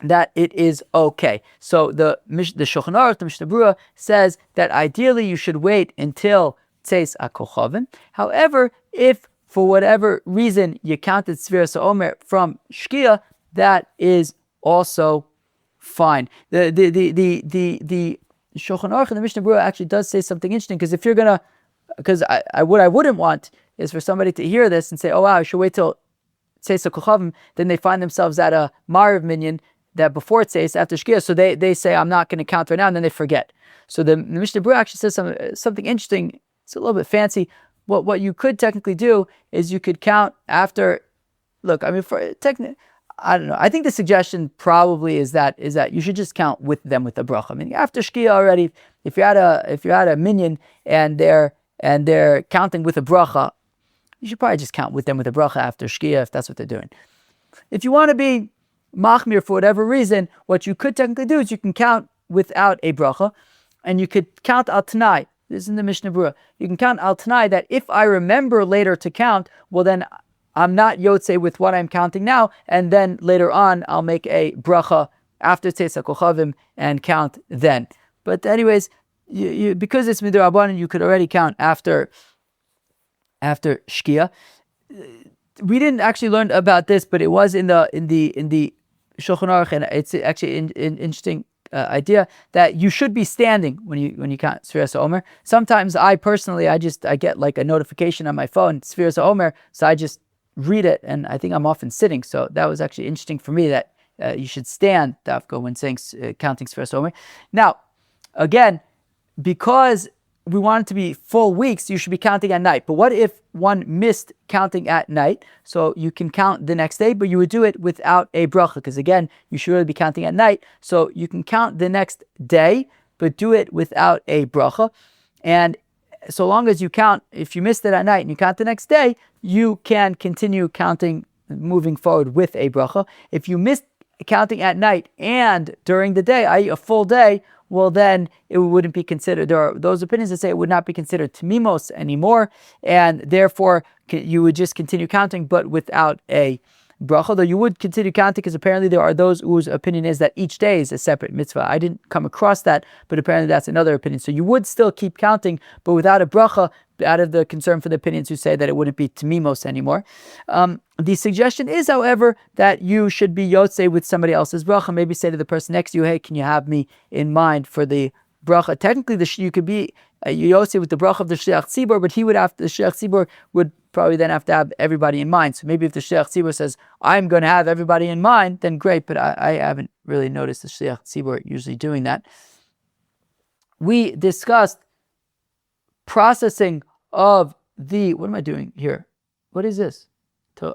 that it is okay. So the Shulchan Aruch, the Mishnah Berurah, says that ideally you should wait until Tzeis HaKochavim. However, if for whatever reason you counted Sefiras ha-omer from Shkia, that is also fine. The Shulchan Aruch and the Mishnah Berurah actually does say something interesting, because if you're gonna, because what I wouldn't want is for somebody to hear this and say, oh wow, I should wait till Tzeis HaKochavim, then they find themselves at a Mariv minyan that before Tzeis, after Shkia, so they say, I'm not going to count right now, and then they forget. So the Mishnah Berurah actually says something interesting. It's a little bit fancy. What you could technically do is you could count after. Look, I mean, I don't know. I think the suggestion probably is that you should just count with them with the bracha. I mean, after Shkia already, if you're at a minyan and they're counting with a bracha, you should probably just count with them with a bracha after Shkia, if that's what they're doing. If you want to be machmir for whatever reason, what you could technically do is you can count without a bracha, and you could count al tanai. This is in the Mishnah Berurah. You can count al tanai that if I remember later to count, well then I'm not yotze with what I'm counting now, and then later on I'll make a bracha after Tzeis HaKochavim and count then. But anyways, you because it's midrabanan, you could already count after Shkia. We didn't actually learn about this, but it was in the Shulchan Aruch, and it's actually an interesting idea that you should be standing when you count Sefiras ha-omer. Sometimes I personally, I get like a notification on my phone, Sefiras ha-omer, so I just read it, and I think I'm often sitting. So that was actually interesting for me that you should stand dafka when saying counting Sefiras ha-omer. Now, again, because we want it to be full weeks, you should be counting at night. But what if one missed counting at night? So you can count the next day, but you would do it without a bracha, because again, you should really be counting at night. So you can count the next day, but do it without a bracha. And so long as you count, if you missed it at night and you count the next day, you can continue counting, moving forward with a bracha. If you missed counting at night and during the day, i.e. a full day, well then it wouldn't be considered. There are those opinions that say it would not be considered tamimos anymore, and therefore you would just continue counting, but without a bracha. Though you would continue counting, because apparently there are those whose opinion is that each day is a separate mitzvah. I didn't come across that, but apparently that's another opinion. So you would still keep counting, but without a bracha, out of the concern for the opinions who say that it wouldn't be tamimos anymore. The suggestion is, however, that you should be yotze with somebody else's bracha. Maybe say to the person next to you, hey, can you have me in mind for the bracha? Technically, you could be yotze with the bracha of the shliach tzibur, but the shliach tzibur would probably then have to have everybody in mind. So maybe if the shliach tzibur says, I'm going to have everybody in mind, then great, but I haven't really noticed the shliach tzibur usually doing that. We discussed processing of the, what am I doing here? What is this?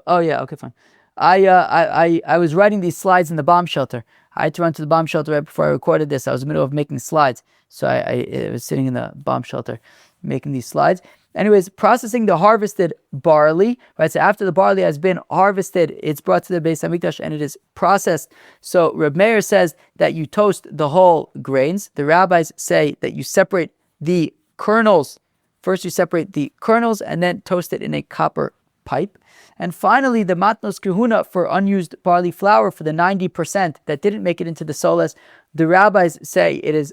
Oh yeah, okay, fine. I was writing these slides in the bomb shelter. I had to run to the bomb shelter right before I recorded this. I was in the middle of making slides, so I was sitting in the bomb shelter making these slides. Anyways, processing the harvested barley, right? So after the barley has been harvested, it's brought to the Beis Hamikdash and it is processed. So Reb Meir says that you toast the whole grains. The rabbis say that you separate the kernels. First you separate the kernels and then toast it in a copper pipe. And finally, the Matnos kehunah for unused barley flour for the 90% that didn't make it into the soles. The rabbis say it is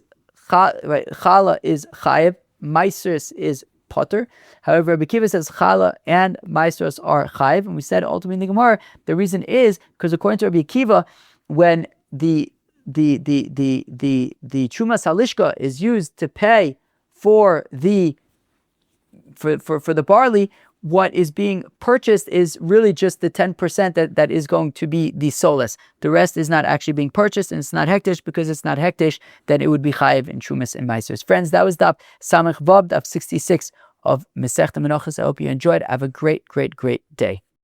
challah is chayev, maasros is potter. However, Rabbi Akiva says challah and maasros are chayev, and we said ultimately in the Gemara the reason is because according to Rabbi Akiva, when the chumas halishka is used to pay for the barley, what is being purchased is really just the 10% that is going to be the soles. The rest is not actually being purchased, and it's not hektish. Because it's not hektish, then it would be chayiv in chumas and maasros. Friends, that was Daf Samech Vav, Daf 66 of Masechta Menachos. I hope you enjoyed. Have a great, great, great day.